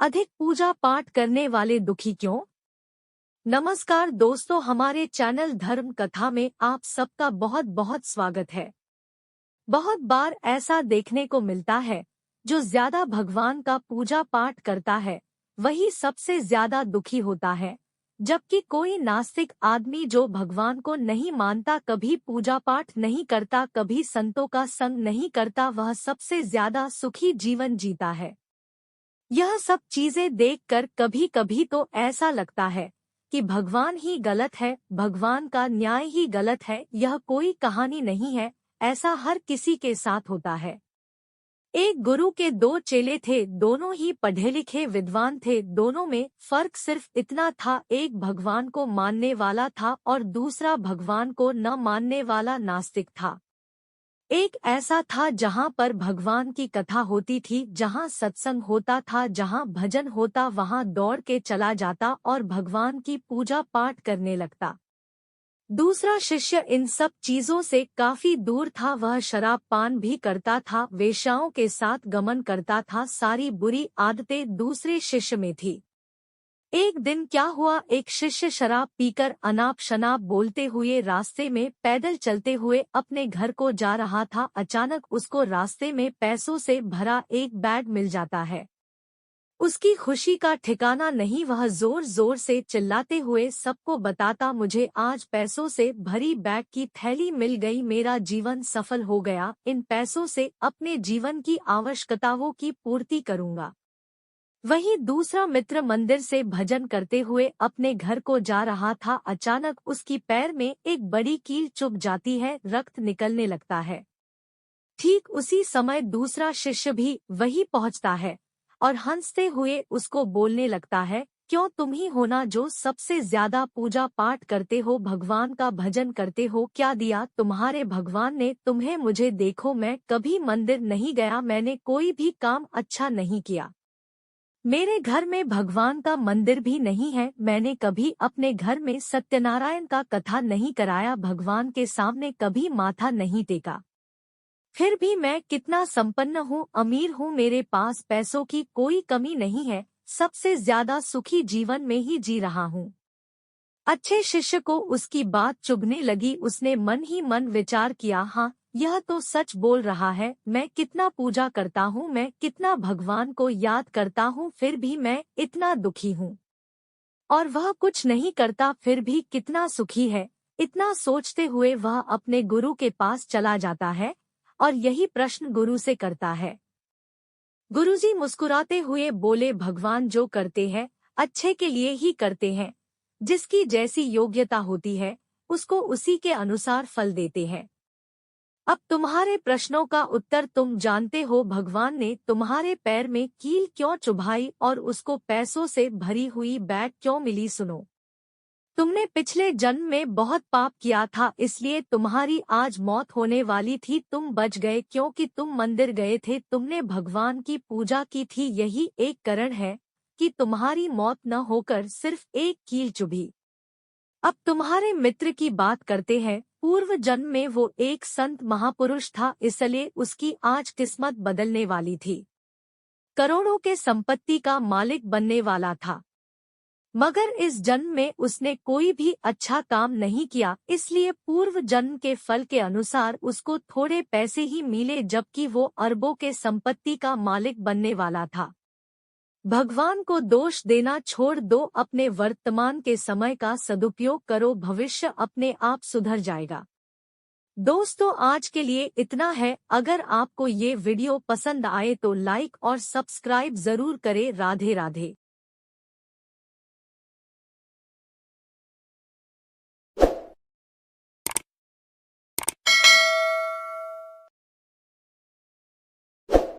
अधिक पूजा पाठ करने वाले दुखी क्यों? नमस्कार दोस्तों, हमारे चैनल धर्म कथा में आप सबका बहुत बहुत स्वागत है। बहुत बार ऐसा देखने को मिलता है, जो ज्यादा भगवान का पूजा पाठ करता है वही सबसे ज्यादा दुखी होता है, जबकि कोई नास्तिक आदमी जो भगवान को नहीं मानता, कभी पूजा पाठ नहीं करता, कभी संतों का संग नहीं करता, वह सबसे ज्यादा सुखी जीवन जीता है। यह सब चीजें देखकर कभी कभी तो ऐसा लगता है कि भगवान ही गलत है, भगवान का न्याय ही गलत है। यह कोई कहानी नहीं है, ऐसा हर किसी के साथ होता है। एक गुरु के दो चेले थे, दोनों ही पढ़े लिखे विद्वान थे। दोनों में फर्क सिर्फ इतना था, एक भगवान को मानने वाला था और दूसरा भगवान को न मानने वाला नास्तिक था। एक ऐसा था जहाँ पर भगवान की कथा होती थी, जहाँ सत्संग होता था, जहाँ भजन होता, वहाँ दौड़ के चला जाता और भगवान की पूजा पाठ करने लगता। दूसरा शिष्य इन सब चीजों से काफी दूर था, वह शराब पान भी करता था, वेश्याओं के साथ गमन करता था, सारी बुरी आदतें दूसरे शिष्य में थी। एक दिन क्या हुआ, एक शिष्य शराब पीकर अनाप शनाप बोलते हुए रास्ते में पैदल चलते हुए अपने घर को जा रहा था। अचानक उसको रास्ते में पैसों से भरा एक बैग मिल जाता है। उसकी खुशी का ठिकाना नहीं, वह जोर जोर से चिल्लाते हुए सबको बताता, मुझे आज पैसों से भरी बैग की थैली मिल गई, मेरा जीवन सफल हो गया, इन पैसों से अपने जीवन की आवश्यकताओं की पूर्ति करूंगा। वहीं दूसरा मित्र मंदिर से भजन करते हुए अपने घर को जा रहा था। अचानक उसकी पैर में एक बड़ी कील चुभ जाती है, रक्त निकलने लगता है। ठीक उसी समय दूसरा शिष्य भी वही पहुंचता है और हंसते हुए उसको बोलने लगता है, क्यों तुम ही हो ना जो सबसे ज्यादा पूजा पाठ करते हो, भगवान का भजन करते हो, क्या दिया तुम्हारे भगवान ने तुम्हें? मुझे देखो, मैं कभी मंदिर नहीं गया, मैंने कोई भी काम अच्छा नहीं किया, मेरे घर में भगवान का मंदिर भी नहीं है, मैंने कभी अपने घर में सत्यनारायण का कथा नहीं कराया, भगवान के सामने कभी माथा नहीं टेका। फिर भी मैं कितना संपन्न हूँ, अमीर हूँ, मेरे पास पैसों की कोई कमी नहीं है, सबसे ज्यादा सुखी जीवन में ही जी रहा हूँ। अच्छे शिष्य को उसकी बात चुभने लगी, उसने मन ही मन विचार किया, हाँ यह तो सच बोल रहा है, मैं कितना पूजा करता हूँ, मैं कितना भगवान को याद करता हूँ, फिर भी मैं इतना दुखी हूँ। और वह कुछ नहीं करता फिर भी कितना सुखी है। इतना सोचते हुए वह अपने गुरु के पास चला जाता है और यही प्रश्न गुरु से करता है। गुरुजी मुस्कुराते हुए बोले, भगवान जो करते हैं अच्छे के लिए ही करते हैं, जिसकी जैसी योग्यता होती है उसको उसी के अनुसार फल देते हैं। अब तुम्हारे प्रश्नों का उत्तर तुम जानते हो, भगवान ने तुम्हारे पैर में कील क्यों चुभाई और उसको पैसों से भरी हुई बैग क्यों मिली? सुनो, तुमने पिछले जन्म में बहुत पाप किया था, इसलिए तुम्हारी आज मौत होने वाली थी, तुम बच गए क्योंकि तुम मंदिर गए थे, तुमने भगवान की पूजा की थी, यही एक कारण है कि तुम्हारी मौत न होकर सिर्फ एक कील चुभी। अब तुम्हारे मित्र की बात करते हैं, पूर्व जन्म में वो एक संत महापुरुष था, इसलिए उसकी आज किस्मत बदलने वाली थी, करोड़ों के संपत्ति का मालिक बनने वाला था। मगर इस जन्म में उसने कोई भी अच्छा काम नहीं किया, इसलिए पूर्व जन्म के फल के अनुसार उसको थोड़े पैसे ही मिले, जबकि वो अरबों के संपत्ति का मालिक बनने वाला था। भगवान को दोष देना छोड़ दो, अपने वर्तमान के समय का सदुपयोग करो, भविष्य अपने आप सुधर जाएगा। दोस्तों, आज के लिए इतना है। अगर आपको ये वीडियो पसंद आए तो लाइक और सब्सक्राइब जरूर करें। राधे राधे।